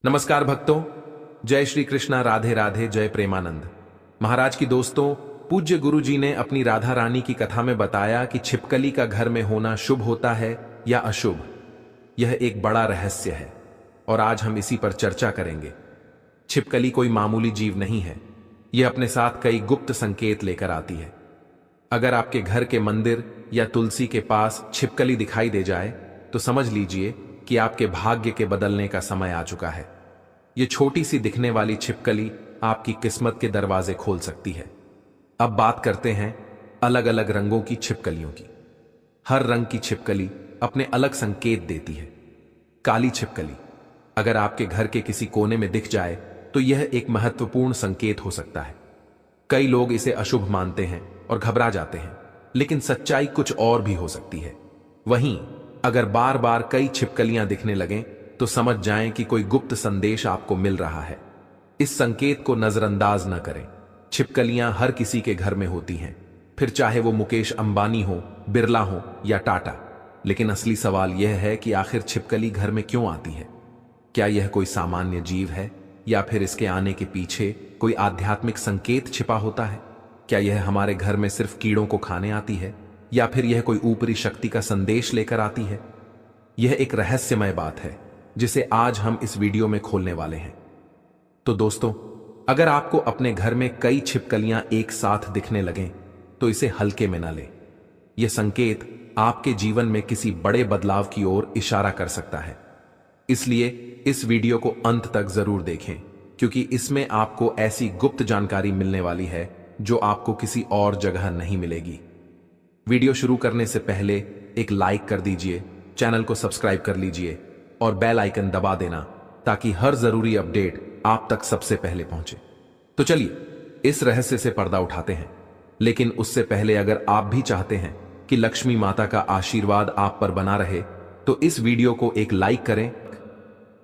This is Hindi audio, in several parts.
नमस्कार भक्तों, जय श्री कृष्णा, राधे राधे, जय प्रेमानंद। महाराज की दोस्तों, पूज्य गुरु जी ने अपनी राधा रानी की कथा में बताया कि छिपकली का घर में होना शुभ होता है या अशुभ। यह एक बड़ा रहस्य है और आज हम इसी पर चर्चा करेंगे। छिपकली कोई मामूली जीव नहीं है, यह अपने साथ कई गुप्त संकेत लेकर आती है। अगर आपके घर के मंदिर या तुलसी के पास छिपकली दिखाई दे जाए तो समझ लीजिए कि आपके भाग्य के बदलने का समय आ चुका है। यह छोटी सी दिखने वाली छिपकली आपकी किस्मत के दरवाजे खोल सकती है। अब बात करते हैं अलग अलग रंगों की छिपकलियों की। हर रंग की छिपकली अपने अलग संकेत देती है। काली छिपकली अगर आपके घर के किसी कोने में दिख जाए तो यह एक महत्वपूर्ण संकेत हो सकता है। कई लोग इसे अशुभ मानते हैं और घबरा जाते हैं, लेकिन सच्चाई कुछ और भी हो सकती है। वहीं अगर बार बार कई छिपकलियां दिखने लगें तो समझ जाएं कि कोई गुप्त संदेश आपको मिल रहा है। इस संकेत को नजरअंदाज न करें। छिपकलियां हर किसी के घर में होती हैं, फिर चाहे वो मुकेश अंबानी हो, बिरला हो या टाटा। लेकिन असली सवाल यह है कि आखिर छिपकली घर में क्यों आती है? क्या यह कोई सामान्य जीव है या फिर इसके आने के पीछे कोई आध्यात्मिक संकेत छिपा होता है? क्या यह हमारे घर में सिर्फ कीड़ों को खाने आती है या फिर यह कोई ऊपरी शक्ति का संदेश लेकर आती है? यह एक रहस्यमय बात है जिसे आज हम इस वीडियो में खोलने वाले हैं। तो दोस्तों, अगर आपको अपने घर में कई छिपकलियां एक साथ दिखने लगें तो इसे हल्के में न लें। यह संकेत आपके जीवन में किसी बड़े बदलाव की ओर इशारा कर सकता है। इसलिए इस वीडियो को अंत तक जरूर देखें, क्योंकि इसमें आपको ऐसी गुप्त जानकारी मिलने वाली है जो आपको किसी और जगह नहीं मिलेगी। वीडियो शुरू करने से पहले एक लाइक कर दीजिए, चैनल को सब्सक्राइब कर लीजिए और बेल आइकन दबा देना ताकि हर जरूरी अपडेट आप तक सबसे पहले पहुंचे। तो चलिए इस रहस्य से पर्दा उठाते हैं। लेकिन उससे पहले अगर आप भी चाहते हैं कि लक्ष्मी माता का आशीर्वाद आप पर बना रहे तो इस वीडियो को एक लाइक करें।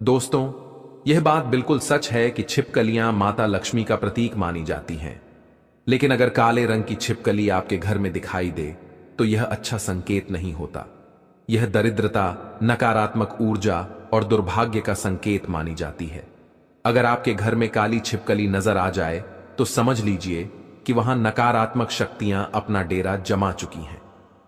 दोस्तों, यह बात बिल्कुल सच है कि छिपकलियां माता लक्ष्मी का प्रतीक मानी जाती हैं। लेकिन अगर काले रंग की छिपकली आपके घर में दिखाई दे तो यह अच्छा संकेत नहीं होता। यह दरिद्रता, नकारात्मक ऊर्जा और दुर्भाग्य का संकेत मानी जाती है। अगर आपके घर में काली छिपकली नजर आ जाए तो समझ लीजिए कि वहां नकारात्मक शक्तियां अपना डेरा जमा चुकी हैं।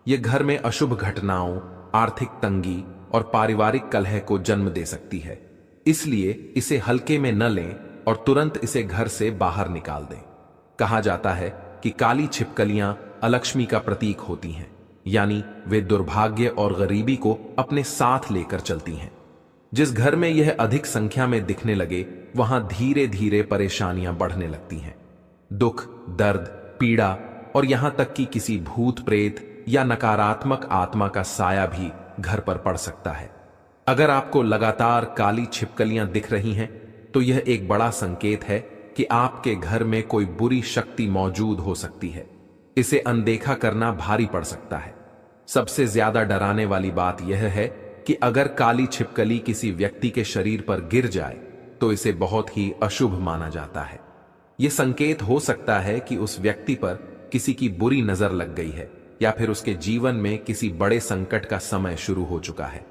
यह घर में अशुभ घटनाओं, आर्थिक तंगी और पारिवारिक कलह को जन्म दे सकती है। इसलिए इसे हल्के में न लें और तुरंत इसे घर से बाहर निकाल दें। कहा जाता है कि काली छिपकलियां अलक्ष्मी का प्रतीक होती हैं, यानी वे दुर्भाग्य और गरीबी को अपने साथ लेकर चलती हैं। जिस घर में यह अधिक संख्या में दिखने लगे वहां धीरे धीरे परेशानियां बढ़ने लगती हैं। दुख, दर्द, पीड़ा और यहां तक कि किसी भूत प्रेत या नकारात्मक आत्मा का साया भी घर पर पड़ सकता है। अगर आपको लगातार काली छिपकलियां दिख रही हैं तो यह एक बड़ा संकेत है कि आपके घर में कोई बुरी शक्ति मौजूद हो सकती है। इसे अनदेखा करना भारी पड़ सकता है। सबसे ज्यादा डराने वाली बात यह है कि अगर काली छिपकली किसी व्यक्ति के शरीर पर गिर जाए तो इसे बहुत ही अशुभ माना जाता है। यह संकेत हो सकता है कि उस व्यक्ति पर किसी की बुरी नजर लग गई है या फिर उसके जीवन में किसी बड़े संकट का समय शुरू हो चुका है।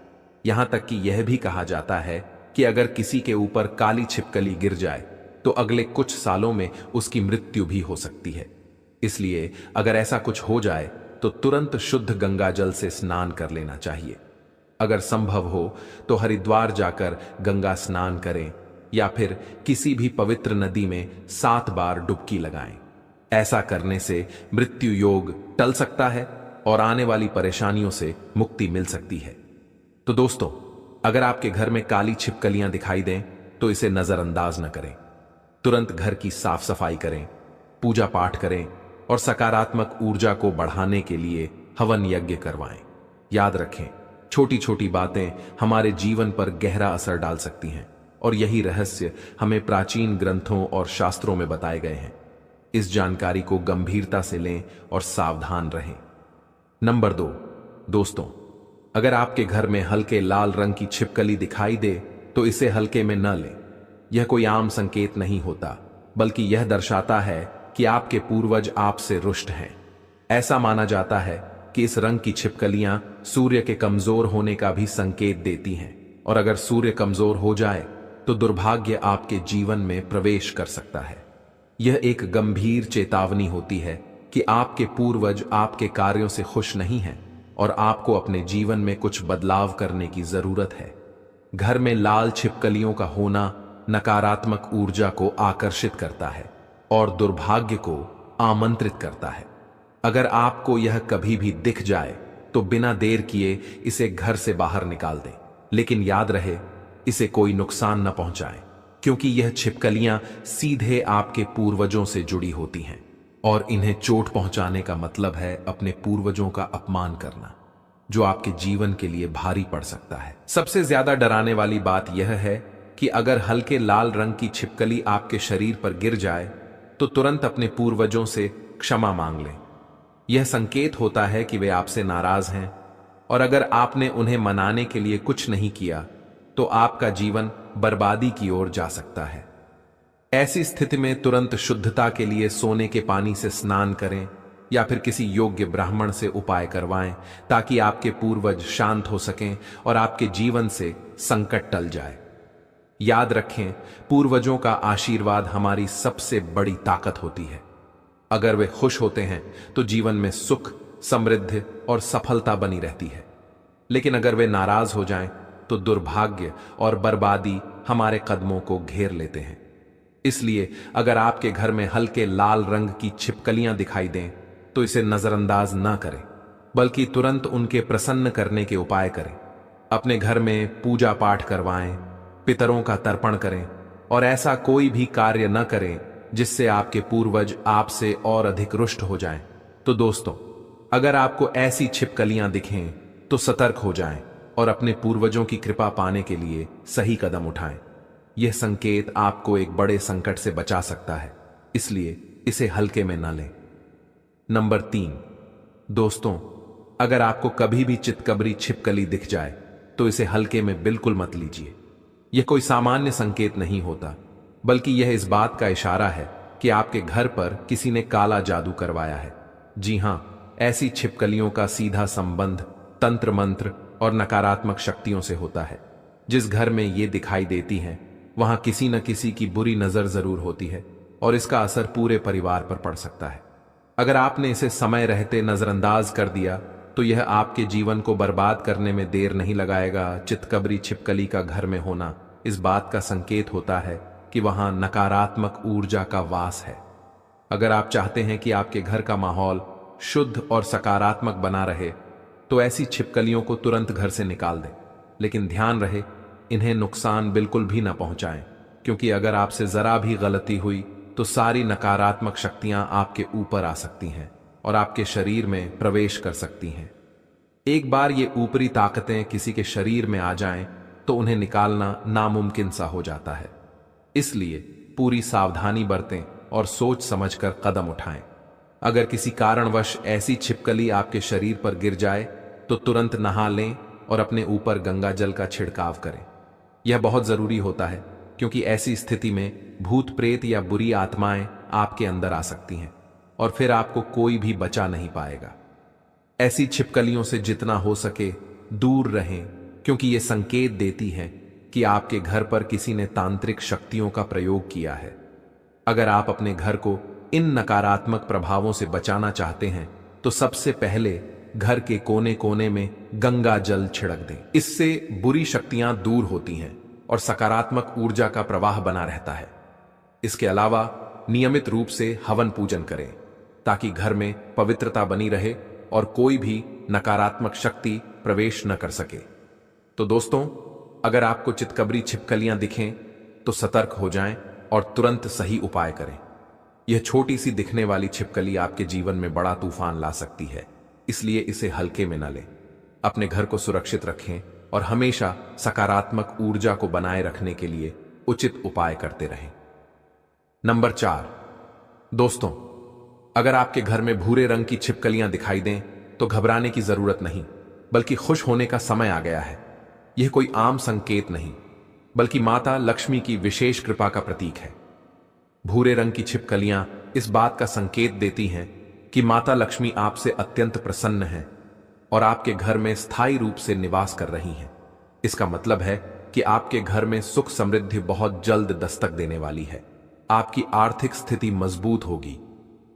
यहां तक कि यह भी कहा जाता है कि अगर किसी के ऊपर काली छिपकली गिर जाए तो अगले कुछ सालों में उसकी मृत्यु भी हो सकती है। इसलिए अगर ऐसा कुछ हो जाए तो तुरंत शुद्ध गंगा जल से स्नान कर लेना चाहिए। अगर संभव हो तो हरिद्वार जाकर गंगा स्नान करें या फिर किसी भी पवित्र नदी में 7 बार डुबकी लगाएं। ऐसा करने से मृत्यु योग टल सकता है और आने वाली परेशानियों से मुक्ति मिल सकती है। तो दोस्तों, अगर आपके घर में काली छिपकलियां दिखाई दें तो इसे नजरअंदाज न करें। तुरंत घर की साफ सफाई करें, पूजा पाठ करें और सकारात्मक ऊर्जा को बढ़ाने के लिए हवन यज्ञ करवाएं। याद रखें, छोटी छोटी बातें हमारे जीवन पर गहरा असर डाल सकती हैं और यही रहस्य हमें प्राचीन ग्रंथों और शास्त्रों में बताए गए हैं। इस जानकारी को गंभीरता से लें और सावधान रहें। नंबर 2, दोस्तों, अगर आपके घर में हल्के लाल रंग की छिपकली दिखाई दे तो इसे हल्के में न लें। यह कोई आम संकेत नहीं होता, बल्कि यह दर्शाता है कि आपके पूर्वज आपसे रुष्ट हैं। ऐसा माना जाता है कि इस रंग की छिपकलियां सूर्य के कमजोर होने का भी संकेत देती हैं, और अगर सूर्य कमजोर हो जाए तो दुर्भाग्य आपके जीवन में प्रवेश कर सकता है। यह एक गंभीर चेतावनी होती है कि आपके पूर्वज आपके कार्यों से खुश नहीं हैं और आपको अपने जीवन में कुछ बदलाव करने की जरूरत है। घर में लाल छिपकलियों का होना नकारात्मक ऊर्जा को आकर्षित करता है और दुर्भाग्य को आमंत्रित करता है। अगर आपको यह कभी भी दिख जाए तो बिना देर किए इसे घर से बाहर निकाल दें, लेकिन याद रहे इसे कोई नुकसान न पहुंचाएं, क्योंकि यह छिपकलियां सीधे आपके पूर्वजों से जुड़ी होती हैं और इन्हें चोट पहुंचाने का मतलब है अपने पूर्वजों का अपमान करना, जो आपके जीवन के लिए भारी पड़ सकता है। सबसे ज्यादा डराने वाली बात यह है कि अगर हल्के लाल रंग की छिपकली आपके शरीर पर गिर जाए तो तुरंत अपने पूर्वजों से क्षमा मांग लें। यह संकेत होता है कि वे आपसे नाराज हैं, और अगर आपने उन्हें मनाने के लिए कुछ नहीं किया तो आपका जीवन बर्बादी की ओर जा सकता है। ऐसी स्थिति में तुरंत शुद्धता के लिए सोने के पानी से स्नान करें या फिर किसी योग्य ब्राह्मण से उपाय करवाएं, ताकि आपके पूर्वज शांत हो सकें और आपके जीवन से संकट टल जाए। याद रखें, पूर्वजों का आशीर्वाद हमारी सबसे बड़ी ताकत होती है। अगर वे खुश होते हैं तो जीवन में सुख, समृद्धि और सफलता बनी रहती है, लेकिन अगर वे नाराज हो जाएं तो दुर्भाग्य और बर्बादी हमारे कदमों को घेर लेते हैं। इसलिए अगर आपके घर में हल्के लाल रंग की छिपकलियां दिखाई दें तो इसे नजरअंदाज ना करें, बल्कि तुरंत उनके प्रसन्न करने के उपाय करें। अपने घर में पूजा पाठ करवाएं, पितरों का तर्पण करें और ऐसा कोई भी कार्य न करें जिससे आपके पूर्वज आपसे और अधिक रुष्ट हो जाएं। तो दोस्तों, अगर आपको ऐसी छिपकलियां दिखें तो सतर्क हो जाएं और अपने पूर्वजों की कृपा पाने के लिए सही कदम उठाएं। यह संकेत आपको एक बड़े संकट से बचा सकता है, इसलिए इसे हल्के में न लें। नंबर 3, दोस्तों, अगर आपको कभी भी चितकबरी छिपकली दिख जाए तो इसे हल्के में बिल्कुल मत लीजिए। यह कोई सामान्य संकेत नहीं होता, बल्कि यह इस बात का इशारा है कि आपके घर पर किसी ने काला जादू करवाया है। जी हां, ऐसी छिपकलियों का सीधा संबंध तंत्र मंत्र और नकारात्मक शक्तियों से होता है। जिस घर में ये दिखाई देती हैं वहां किसी न किसी की बुरी नजर जरूर होती है और इसका असर पूरे परिवार पर पड़ सकता है। अगर आपने इसे समय रहते नजरअंदाज कर दिया तो यह आपके जीवन को बर्बाद करने में देर नहीं लगाएगा। चितकबरी छिपकली का घर में होना इस बात का संकेत होता है कि वहां नकारात्मक ऊर्जा का वास है। अगर आप चाहते हैं कि आपके घर का माहौल शुद्ध और सकारात्मक बना रहे तो ऐसी छिपकलियों को तुरंत घर से निकाल दें, लेकिन ध्यान रहे इन्हें नुकसान बिल्कुल भी न पहुंचाएं, क्योंकि अगर आपसे जरा भी गलती हुई तो सारी नकारात्मक शक्तियां आपके ऊपर आ सकती हैं और आपके शरीर में प्रवेश कर सकती हैं। एक बार ये ऊपरी ताकतें किसी के शरीर में आ जाएं तो उन्हें निकालना नामुमकिन सा हो जाता है। इसलिए पूरी सावधानी बरतें और सोच समझकर कदम उठाएं। अगर किसी कारणवश ऐसी छिपकली आपके शरीर पर गिर जाए तो तुरंत नहा लें और अपने ऊपर गंगा जल का छिड़काव करें। यह बहुत जरूरी होता है, क्योंकि ऐसी स्थिति में भूत प्रेत या बुरी आत्माएं आपके अंदर आ सकती हैं और फिर आपको कोई भी बचा नहीं पाएगा। ऐसी छिपकलियों से जितना हो सके दूर रहें, क्योंकि ये संकेत देती हैं कि आपके घर पर किसी ने तांत्रिक शक्तियों का प्रयोग किया है। अगर आप अपने घर को इन नकारात्मक प्रभावों से बचाना चाहते हैं तो सबसे पहले घर के कोने कोने में गंगा जल छिड़क दें। इससे बुरी शक्तियां दूर होती हैं और सकारात्मक ऊर्जा का प्रवाह बना रहता है। इसके अलावा नियमित रूप से हवन पूजन करें, ताकि घर में पवित्रता बनी रहे और कोई भी नकारात्मक शक्ति प्रवेश न कर सके। तो दोस्तों, अगर आपको चितकबरी छिपकलियां दिखें तो सतर्क हो जाएं और तुरंत सही उपाय करें। यह छोटी सी दिखने वाली छिपकली आपके जीवन में बड़ा तूफान ला सकती है, इसलिए इसे हल्के में न लें। अपने घर को सुरक्षित रखें और हमेशा सकारात्मक ऊर्जा को बनाए रखने के लिए उचित उपाय करते रहें। नंबर 4, दोस्तों, अगर आपके घर में भूरे रंग की छिपकलियां दिखाई दें तो घबराने की जरूरत नहीं, बल्कि खुश होने का समय आ गया है। यह कोई आम संकेत नहीं, बल्कि माता लक्ष्मी की विशेष कृपा का प्रतीक है। भूरे रंग की छिपकलियां इस बात का संकेत देती हैं कि माता लक्ष्मी आपसे अत्यंत प्रसन्न हैं और आपके घर में स्थायी रूप से निवास कर रही हैं। इसका मतलब है कि आपके घर में सुख समृद्धि बहुत जल्द दस्तक देने वाली है। आपकी आर्थिक स्थिति मजबूत होगी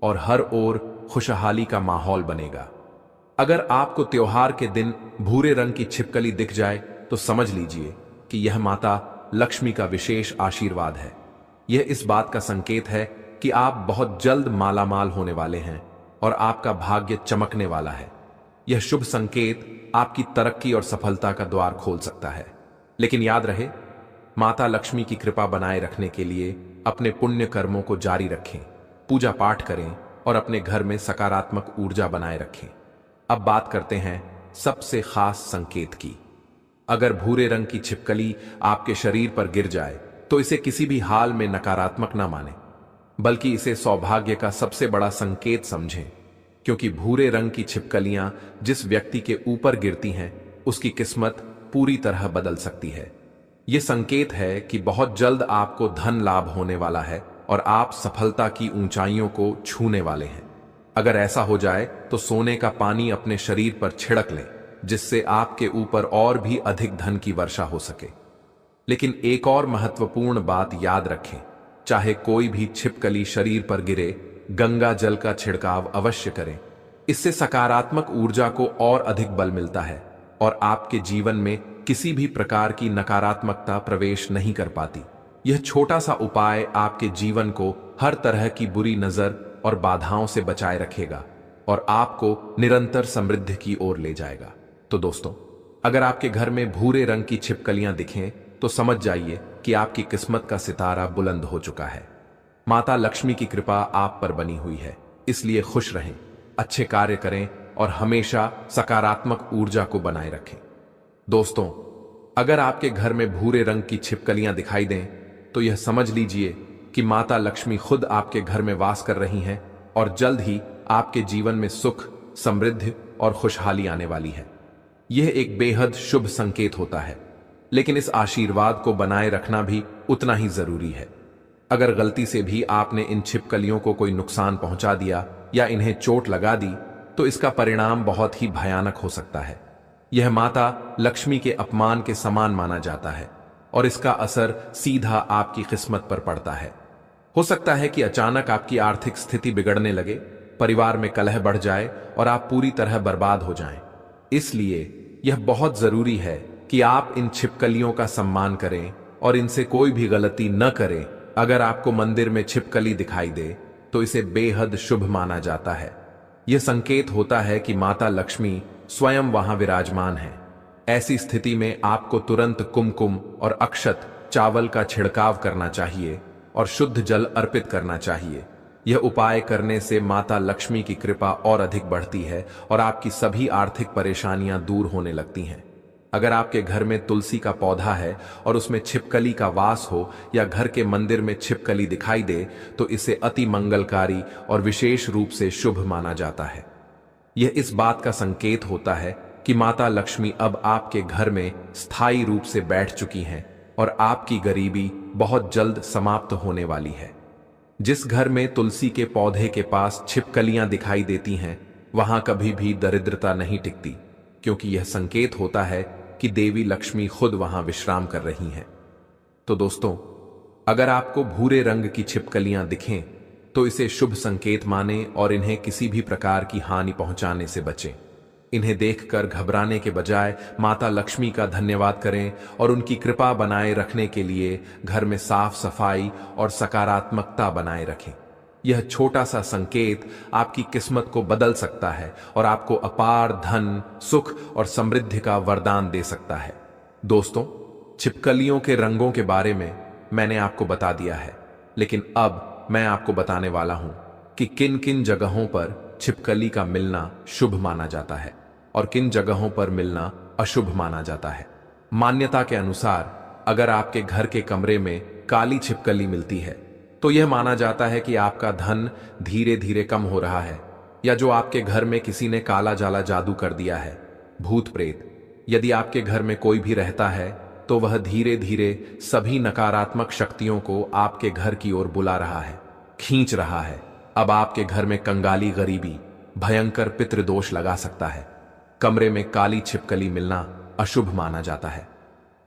और हर ओर खुशहाली का माहौल बनेगा। अगर आपको त्योहार के दिन भूरे रंग की छिपकली दिख जाए तो समझ लीजिए कि यह माता लक्ष्मी का विशेष आशीर्वाद है। यह इस बात का संकेत है कि आप बहुत जल्द मालामाल होने वाले हैं और आपका भाग्य चमकने वाला है। यह शुभ संकेत आपकी तरक्की और सफलता का द्वार खोल सकता है। लेकिन याद रहे, माता लक्ष्मी की कृपा बनाए रखने के लिए अपने पुण्य कर्मों को जारी रखें, पूजा पाठ करें और अपने घर में सकारात्मक ऊर्जा बनाए रखें। अब बात करते हैं सबसे खास संकेत की। अगर भूरे रंग की छिपकली आपके शरीर पर गिर जाए तो इसे किसी भी हाल में नकारात्मक ना माने, बल्कि इसे सौभाग्य का सबसे बड़ा संकेत समझें, क्योंकि भूरे रंग की छिपकलियां जिस व्यक्ति के ऊपर गिरती हैं उसकी किस्मत पूरी तरह बदल सकती है। यह संकेत है कि बहुत जल्द आपको धन लाभ होने वाला है और आप सफलता की ऊंचाइयों को छूने वाले हैं। अगर ऐसा हो जाए तो सोने का पानी अपने शरीर पर छिड़क लें, जिससे आपके ऊपर और भी अधिक धन की वर्षा हो सके। लेकिन एक और महत्वपूर्ण बात याद रखें, चाहे कोई भी छिपकली शरीर पर गिरे, गंगा जल का छिड़काव अवश्य करें। इससे सकारात्मक ऊर्जा को और अधिक बल मिलता है और आपके जीवन में किसी भी प्रकार की नकारात्मकता प्रवेश नहीं कर पाती। यह छोटा सा उपाय आपके जीवन को हर तरह की बुरी नजर और बाधाओं से बचाए रखेगा और आपको निरंतर समृद्धि की ओर ले जाएगा। तो दोस्तों, अगर आपके घर में भूरे रंग की छिपकलियां दिखें तो समझ जाइए कि आपकी किस्मत का सितारा बुलंद हो चुका है। माता लक्ष्मी की कृपा आप पर बनी हुई है, इसलिए खुश रहें, अच्छे कार्य करें और हमेशा सकारात्मक ऊर्जा को बनाए रखें। दोस्तों, अगर आपके घर में भूरे रंग की छिपकलियां दिखाई दें तो यह समझ लीजिए कि माता लक्ष्मी खुद आपके घर में वास कर रही हैं और जल्द ही आपके जीवन में सुख, समृद्धि और खुशहाली आने वाली है। यह एक बेहद शुभ संकेत होता है, लेकिन इस आशीर्वाद को बनाए रखना भी उतना ही जरूरी है। अगर गलती से भी आपने इन छिपकलियों को कोई नुकसान पहुंचा दिया या इन्हें चोट लगा दी तो इसका परिणाम बहुत ही भयानक हो सकता है। यह माता लक्ष्मी के अपमान के समान माना जाता है और इसका असर सीधा आपकी किस्मत पर पड़ता है। हो सकता है कि अचानक आपकी आर्थिक स्थिति बिगड़ने लगे, परिवार में कलह बढ़ जाए और आप पूरी तरह बर्बाद हो जाएं। इसलिए यह बहुत जरूरी है कि आप इन छिपकलियों का सम्मान करें और इनसे कोई भी गलती न करें। अगर आपको मंदिर में छिपकली दिखाई दे तो इसे बेहद शुभ माना जाता है। यह संकेत होता है कि माता लक्ष्मी स्वयं वहां विराजमान है। ऐसी स्थिति में आपको तुरंत कुमकुम और अक्षत चावल का छिड़काव करना चाहिए और शुद्ध जल अर्पित करना चाहिए। यह उपाय करने से माता लक्ष्मी की कृपा और अधिक बढ़ती है और आपकी सभी आर्थिक परेशानियां दूर होने लगती हैं। अगर आपके घर में तुलसी का पौधा है और उसमें छिपकली का वास हो या घर के मंदिर में छिपकली दिखाई दे तो इसे अति मंगलकारी और विशेष रूप से शुभ माना जाता है। यह इस बात का संकेत होता है कि माता लक्ष्मी अब आपके घर में स्थायी रूप से बैठ चुकी हैं और आपकी गरीबी बहुत जल्द समाप्त होने वाली है। जिस घर में तुलसी के पौधे के पास छिपकलियां दिखाई देती हैं, वहां कभी भी दरिद्रता नहीं टिकती, क्योंकि यह संकेत होता है कि देवी लक्ष्मी खुद वहां विश्राम कर रही हैं। तो दोस्तों, अगर आपको भूरे रंग की छिपकलियां दिखें तो इसे शुभ संकेत माने और इन्हें किसी भी प्रकार की हानि पहुंचाने से बचें। इन्हें देखकर घबराने के बजाय माता लक्ष्मी का धन्यवाद करें और उनकी कृपा बनाए रखने के लिए घर में साफ सफाई और सकारात्मकता बनाए रखें। यह छोटा सा संकेत आपकी किस्मत को बदल सकता है और आपको अपार धन, सुख और समृद्धि का वरदान दे सकता है। दोस्तों, छिपकलियों के रंगों के बारे में मैंने आपको बता दिया है, लेकिन अब मैं आपको बताने वाला हूं कि किन किन जगहों पर छिपकली का मिलना शुभ माना जाता है और किन जगहों पर मिलना अशुभ माना जाता है। मान्यता के अनुसार अगर आपके घर के कमरे में काली छिपकली मिलती है तो यह माना जाता है कि आपका धन धीरे धीरे कम हो रहा है या जो आपके घर में किसी ने काला जाला जादू कर दिया है। भूत प्रेत यदि आपके घर में कोई भी रहता है तो वह धीरे धीरे सभी नकारात्मक शक्तियों को आपके घर की ओर बुला रहा है, खींच रहा है। अब आपके घर में कंगाली, गरीबी, भयंकर पितृदोष लगा सकता है। कमरे में काली छिपकली मिलना अशुभ माना जाता है।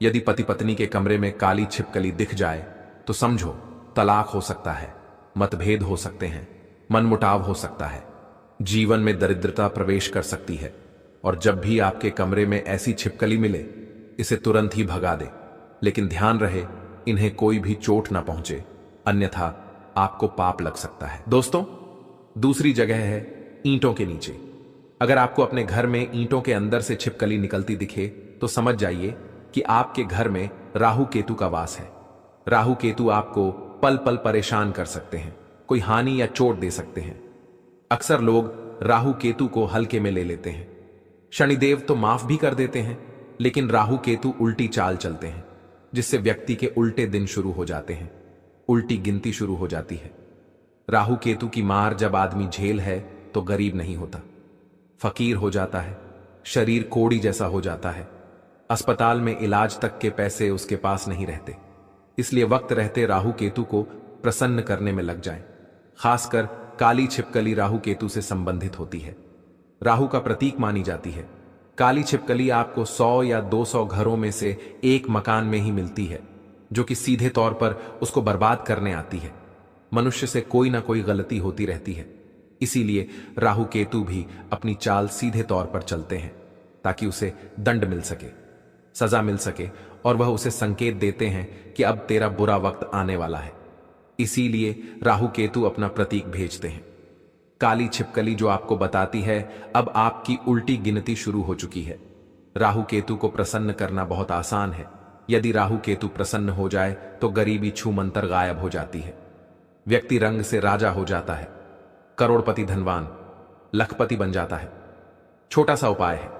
यदि पति पत्नी के कमरे में काली छिपकली दिख जाए तो समझो तलाक हो सकता है, मतभेद हो सकते हैं, मनमुटाव हो सकता है, जीवन में दरिद्रता प्रवेश कर सकती है। और जब भी आपके कमरे में ऐसी छिपकली मिले, इसे तुरंत ही भगा दे। लेकिन ध्यान रहे, इन्हें कोई भी चोट ना पहुंचे, अन्यथा आपको पाप लग सकता है। दोस्तों, दूसरी जगह है ईंटों के नीचे। अगर आपको अपने घर में ईंटों के अंदर से छिपकली निकलती दिखे तो समझ जाइए कि आपके घर में राहु केतु का वास है। राहु केतु आपको पल पल परेशान कर सकते हैं, कोई हानि या चोट दे सकते हैं। अक्सर लोग राहु केतु को हल्के में ले लेते हैं। शनिदेव तो माफ भी कर देते हैं, लेकिन राहु केतु उल्टी चाल चलते हैं, जिससे व्यक्ति के उल्टे दिन शुरू हो जाते हैं, उल्टी गिनती शुरू हो जाती है। राहु केतु की मार जब आदमी झेल है तो गरीब नहीं होता, फकीर हो जाता है, शरीर कोड़ी जैसा हो जाता है, अस्पताल में इलाज तक के पैसे उसके पास नहीं रहते। इसलिए वक्त रहते राहु केतु को प्रसन्न करने में लग जाएं। खासकर काली छिपकली राहु केतु से संबंधित होती है, राहु का प्रतीक मानी जाती है। काली छिपकली आपको 100 या 200 घरों में से एक मकान में ही मिलती है, जो कि सीधे तौर पर उसको बर्बाद करने आती है। मनुष्य से कोई ना कोई गलती होती रहती है, इसीलिए राहु केतु भी अपनी चाल सीधे तौर पर चलते हैं, ताकि उसे दंड मिल सके, सजा मिल सके, और वह उसे संकेत देते हैं कि अब तेरा बुरा वक्त आने वाला है। इसीलिए राहु केतु अपना प्रतीक भेजते हैं। काली छिपकली जो आपको बताती है अब आपकी उल्टी गिनती शुरू हो चुकी है। राहु केतु को प्रसन्न करना बहुत आसान है। यदि राहु केतु प्रसन्न हो जाए तो गरीबी छूमंतर गायब हो जाती है, व्यक्ति रंग से राजा हो जाता है, करोड़पति धनवान, लखपति बन जाता है। छोटा सा उपाय है,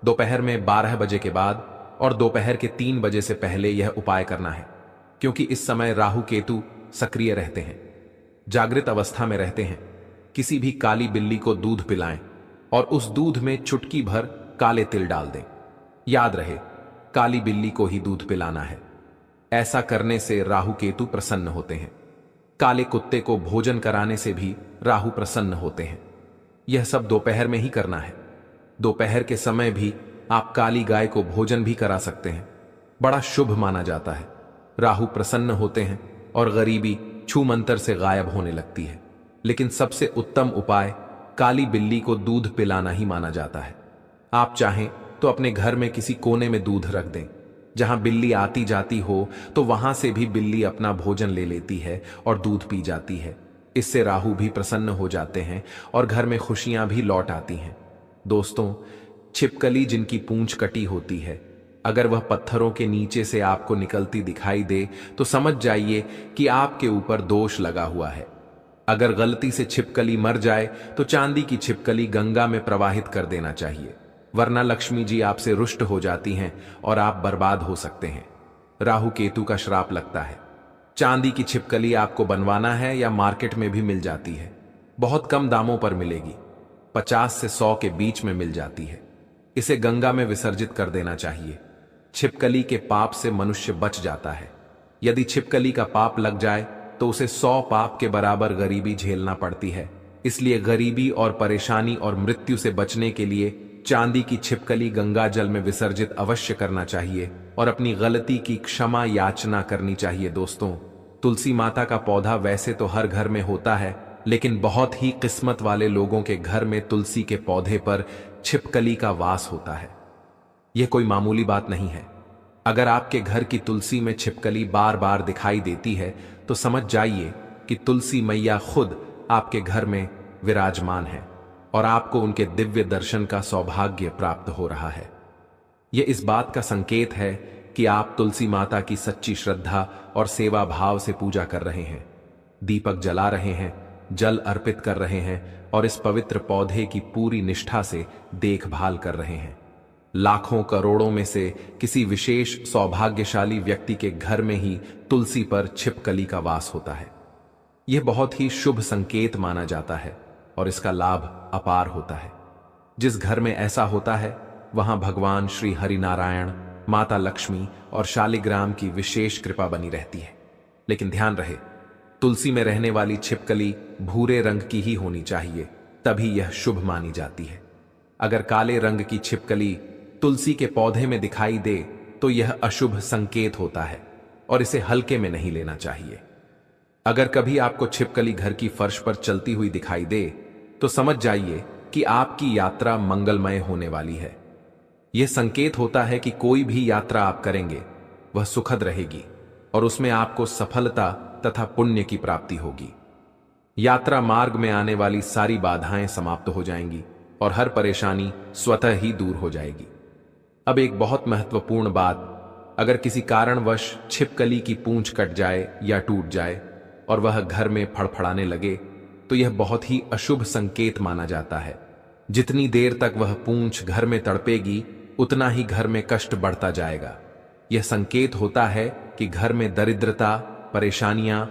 दोपहर में 12 बजे के बाद और दोपहर के 3 बजे से पहले यह उपाय करना है, क्योंकि इस समय राहु केतु सक्रिय रहते हैं, जागृत अवस्था में रहते हैं। किसी भी काली बिल्ली को दूध पिलाएं और उस दूध में चुटकी भर काले तिल डाल दें। याद रहे, काली बिल्ली को ही दूध पिलाना है। ऐसा करने से राहु केतु प्रसन्न होते हैं। काले कुत्ते को भोजन कराने से भी राहु प्रसन्न होते हैं। यह सब दोपहर में ही करना है। दोपहर के समय भी आप काली गाय को भोजन भी करा सकते हैं, बड़ा शुभ माना जाता है। राहु प्रसन्न होते हैं और गरीबी छूमंतर से गायब होने लगती है। लेकिन सबसे उत्तम उपाय काली बिल्ली को दूध पिलाना ही माना जाता है। आप चाहें तो अपने घर में किसी कोने में दूध रख दें, जहां बिल्ली आती जाती हो, तो वहां से भी बिल्ली अपना भोजन ले लेती है और दूध पी जाती है। इससे राहु भी प्रसन्न हो जाते हैं और घर में खुशियां भी लौट आती हैं। दोस्तों, छिपकली जिनकी पूंछ कटी होती है, अगर वह पत्थरों के नीचे से आपको निकलती दिखाई दे तो समझ जाइए कि आपके ऊपर दोष लगा हुआ है। अगर गलती से छिपकली मर जाए तो चांदी की छिपकली गंगा में प्रवाहित कर देना चाहिए, वरना लक्ष्मी जी आपसे रुष्ट हो जाती हैं और आप बर्बाद हो सकते हैं। राहु केतु का श्राप लगता है। चांदी की छिपकली आपको बनवाना है या मार्केट में भी मिल जाती है, बहुत कम दामों पर मिलेगी, 50 से 100 के बीच में मिल जाती है। इसे गंगा में विसर्जित कर देना चाहिए। छिपकली के पाप से मनुष्य बच जाता है। यदि छिपकली का पाप लग जाए तो उसे 100 पाप के बराबर गरीबी झेलना पड़ती है। इसलिए गरीबी और परेशानी और मृत्यु से बचने के लिए चांदी की छिपकली गंगा जल में विसर्जित अवश्य करना चाहिए और अपनी गलती की क्षमा याचना करनी चाहिए। दोस्तों, तुलसी माता का पौधा वैसे तो हर घर में होता है, लेकिन बहुत ही किस्मत वाले लोगों के घर में तुलसी के पौधे पर छिपकली का वास होता है। यह कोई मामूली बात नहीं है। अगर आपके घर की तुलसी में छिपकली बार बार दिखाई देती है तो समझ जाइए कि तुलसी मैया खुद आपके घर में विराजमान है और आपको उनके दिव्य दर्शन का सौभाग्य प्राप्त हो रहा है। यह इस बात का संकेत है कि आप तुलसी माता की सच्ची श्रद्धा और सेवा भाव से पूजा कर रहे हैं, दीपक जला रहे हैं, जल अर्पित कर रहे हैं और इस पवित्र पौधे की पूरी निष्ठा से देखभाल कर रहे हैं। लाखों करोड़ों में से किसी विशेष सौभाग्यशाली व्यक्ति के घर में ही तुलसी पर छिपकली का वास होता है। यह बहुत ही शुभ संकेत माना जाता है और इसका लाभ अपार होता है। जिस घर में ऐसा होता है वहां भगवान श्री हरिनारायण, माता लक्ष्मी और शालिग्राम की विशेष कृपा बनी रहती है। लेकिन ध्यान रहे, तुलसी में रहने वाली छिपकली भूरे रंग की ही होनी चाहिए, तभी यह शुभ मानी जाती है। अगर काले रंग की छिपकली तुलसी के पौधे में दिखाई दे तो यह अशुभ संकेत होता है और इसे हल्के में नहीं लेना चाहिए। अगर कभी आपको छिपकली घर की फर्श पर चलती हुई दिखाई दे तो समझ जाइए कि आपकी यात्रा मंगलमय होने वाली है। यह संकेत होता है कि कोई भी यात्रा आप करेंगे वह सुखद रहेगी और उसमें आपको सफलता तथा पुण्य की प्राप्ति होगी। यात्रा मार्ग में आने वाली सारी बाधाएं समाप्त हो जाएंगी और हर परेशानी स्वतः ही दूर हो जाएगी। अब एक बहुत महत्वपूर्ण बात, अगर किसी कारणवश छिपकली की पूंछ कट जाए या टूट जाए और वह घर में फड़फड़ाने लगे तो यह बहुत ही अशुभ संकेत माना जाता है। जितनी देर तक वह पूंछ घर में तड़पेगी उतना ही घर में कष्ट बढ़ता जाएगा। यह संकेत होता है कि घर में दरिद्रता, परेशानियां